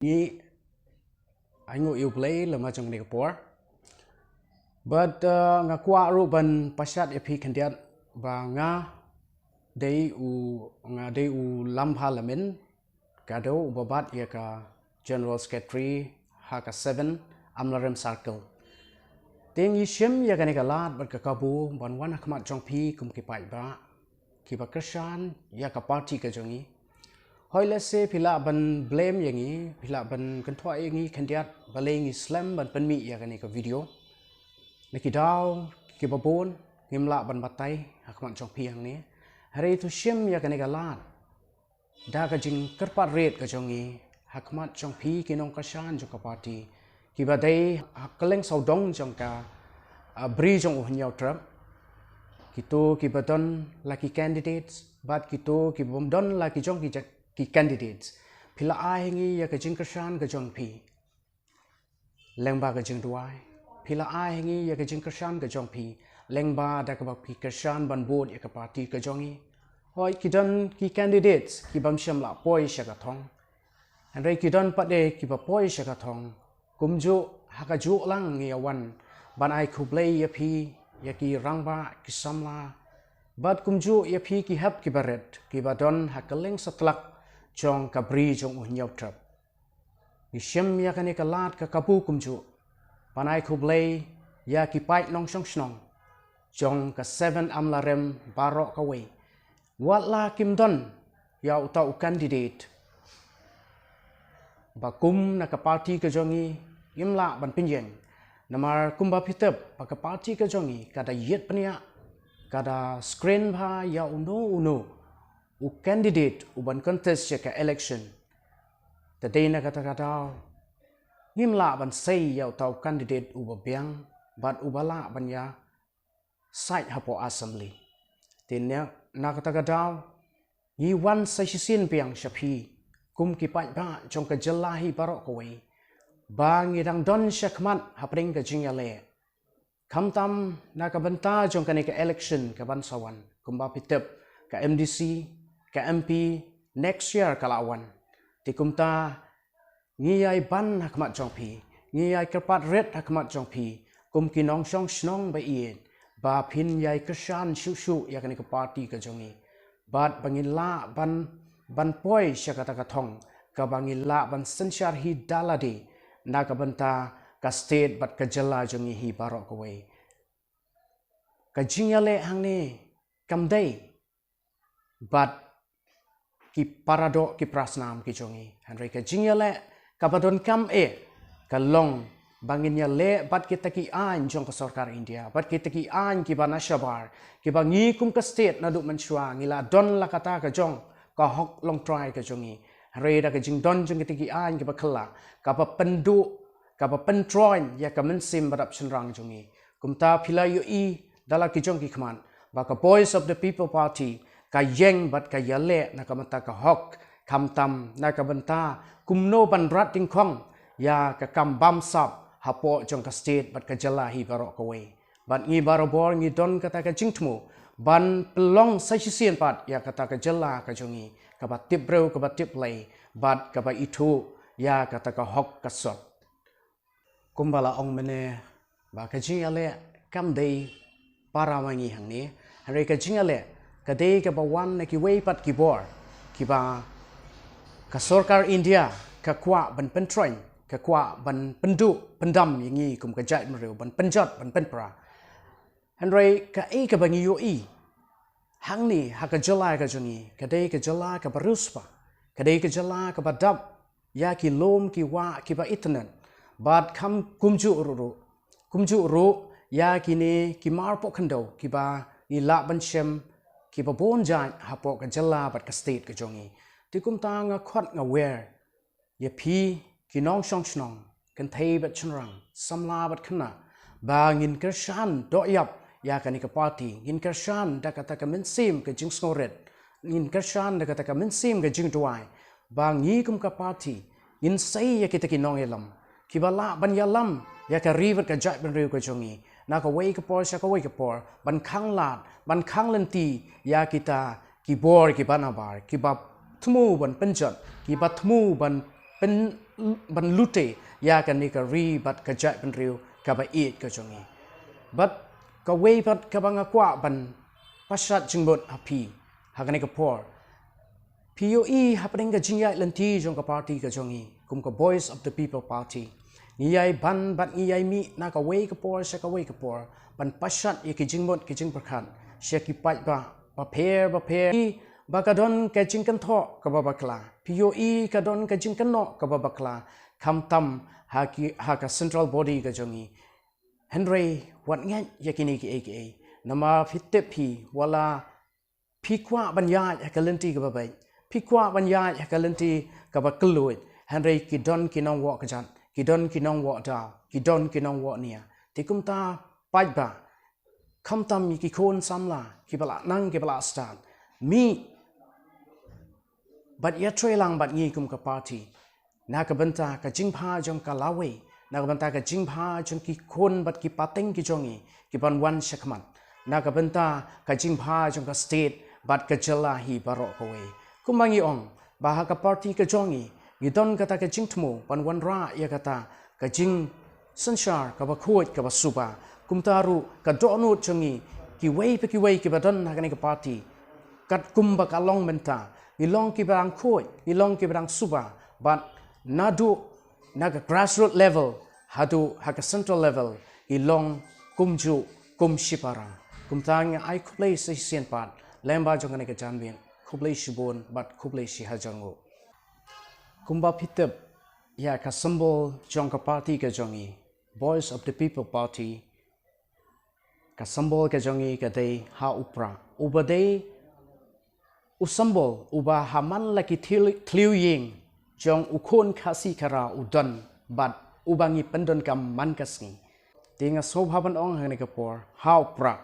Ni anh yêu play là mà trong này por but nga kwa ru ban pasat epi kandiat ba nga dei u LAMBHA LAMIN kado babat ya ka General Secretary haka 7 AMLAREM Circle ting yishim ya gani galat bat ka kabu ban wan hakmat jong pi kum ki paidbah ki ba Nongkyrshan ya ka party ka jongi hoi let's say pila ban blame yang ni pila ban kentua yang ni kandiat baleng Islam ban penmi ya gani ka video neki daw ki babon himla ban batai hakmat jong pi yang ni hari tu shim ya gani galat da ka jing kerpat red ka jongi hakmat jong pi ki Nongkyrshan jong ka party ki badai hakeleng saudong jong ka bri jong uhnyau trap kito ki badon laki candidates but kito ki bomdon laki jong ki candidates pila ai ngi ya ka Nongkyrshan ka jong pi LYMBA ka jing duai pila ai ngi ya ka Nongkyrshan ka jong pi LYMBA da ka ba pi Nongkyrshan ban board ya ka party ka jongi hoi ki don ki candidates ki bam sham la poi sha ka thong and rai ki don pade ki ba poi sha ka thong kumju haka ju lang ngi awan ban ai khublei ya pi ya ki rangba ki SAMLA bat kumju ya pi ki hap ki baret ki badon hakeleng satlak jong ka bri jong uhnyau trap ishim ya kani kalat ka kapu kumju panai khublei ya ki pai nong shong snong jong ka 7 AMLAREM barok ka wei watla kimdon ya utau candidate bakum na ka party ka jongi imla ban pinjeng namar kumba pitep pa ka party ka jongi kada yet pania kada screen bha ya uno u candidate u ban contest ka election the day na kata kata himla ban sei ya tau candidate u biang bat u bala ban ya site hapo assembly tinnya na kata kata yi wan sai sin piang shapi kum ki paidbah jong ka jelahi barok ko wei bang idang don shakmat hapring ka jingale kamtam na ka banta jong ka ka election ka bansawan kumba pitep ka MDC ka MP next year kalawan ti kumta ngiyai ban hakmat jong pi ngiyai kerpat red hakmat jong pi kum ki nong shong snong ba ien ba phin yai Nongkyrshan shu ya ka party ka jongi bat bangin la ban poi syakata ka thong ka bangin la ban sensyar hi daladi na ka banta ka state bat ka jala jongi hi barok ko wei ka jingale hang ni kamdai bat ki parado ki prasnam ki jongi hanre ka jingale ka badon kam ka long bangin ya le bat kita ki an jong ka sarkar India bat kita ki an ki bana shabar ki bangi kum ka state na du manchwa ngila don la kata ka jong ka hok long try ka jongi hanre da ka jing don jong kita ki an ki bakhala ka pa pendu ka pa pentroin ya ka mensim badap chenrang jongi kumta phila yo i dala ki jong ki khman ba ka voice of the people party ka yeng bat ka yale na ka mata ka hok kamtam na ka banta kumno ban rat ting khong ya ka kam bam sap hapo jong ka state bat ka jala hi barok ko wei bat ngi barobor ngi don kata ka jingtmu ban pelong sasisian pat ya kata ka jala ka jongi ka ba tibreu ka ba tiplay bat ka ba itu ya kata ka hok ka sot kumbala ong mene ba ka jingale kam dei para wangi hang ni hare ka jingale ka dei ka ba wan na ki wei pat ki bor ki ba ka sarkar India ka kwa ban pentroin ka kwa ban pendu pendam yangi kum ka jait mreu ban penjat ban penpra hanrei ka ka bangi yo hang ni ha ka jala ka jongi ka dei ka jala ka baruspa ka dei ka jala ka badap ya ki lom ki wa ki ba itnan bat kam kumju ru ya ki ni ki marpo khando ki ba ni la ban shem ki ba bon jai hapo ka jala bat ka state ka jongi ti kum ta nga khot nga wer ya pi ki nong shong snong kan thei bat chenrang SAMLA bat khna ba Nongkyrshan do yap ya ka ni ka party Nongkyrshan da kata ka mensim ka jing snoret Nongkyrshan da kata ka mensim ka jing duai ba ngi kum ka party in sai ya kita ki nong elam ki bala ban yalam ya ka rivet ka jai ban riu ka jongi na ka wei ka por sha ka wei ka por ban khang lat ban khang lenti ya kita ki bor ki banabar ki ba thmu ban penjat ki ba thmu ban pen ban lute ya kan ni ka ri bat ka jai ban riu ka ba eat ka jongi but ka wei bat ka banga kwa ban pasat jingbot api hakani ka por POE happening ka jingai lanti jong ka party ka jongi kum ka voice of the people party ngiyai ban bat ngiyai mi na ka wei ka por sa ka wei ka por ban pasat ye ki jingbot ki jing prakhan she ki paidbah ba pair bakadon ka jingkan tho ka babakla POE kadon ka jingkan no ka babakla kham tam ha ka central body ka jongi Henry wat ngai yakini ki aka nama fitte phi wala phikwa banya ka lenti ka babai phikwa banya ka lenti ka bakloi Henry ki don ki nong wa ka jan ki don ki nong wa da ki don ki nong wa nia tikumta paidbah kham tam ki khon samla ki bala nang ki bala stan mi but ya troi lang bat ngi kum ka party na ka banta ka jingpha jong ka lawe na ka banta ka jingpha jong ki khon bat ki pateng ki jongi ki ban wan shakman na ka banta ka jingpha jong ka state bat ka jala hi baro ko we kumangi ong ba ka party ka jongi gidon kata ka jingthmo ban wan ra ya kata ka jing sanshar ka ba khoi ka ba suba kumtaru ka donu jongi ki wei ki badon na ka ni ka party kat kumba ka long menta ilong ki barang khoi ilong ki barang suba but nadu naga grassroots level hadu haga central level ilong kumju kum shipara kumtang ai khublei se sian pat LYMBA jong ka janbin khublei shibon but khublei shi hajango kumba pitep ya ka symbol jong ka party ka jongi voice of the people party ka symbol ka jongi ka dei ha upra ubadei usambol uba haman laki tliu ying jong ukon khasi khara udan bat ubangi pendon kam man kasni tinga sobhaban ong hane kapor how pra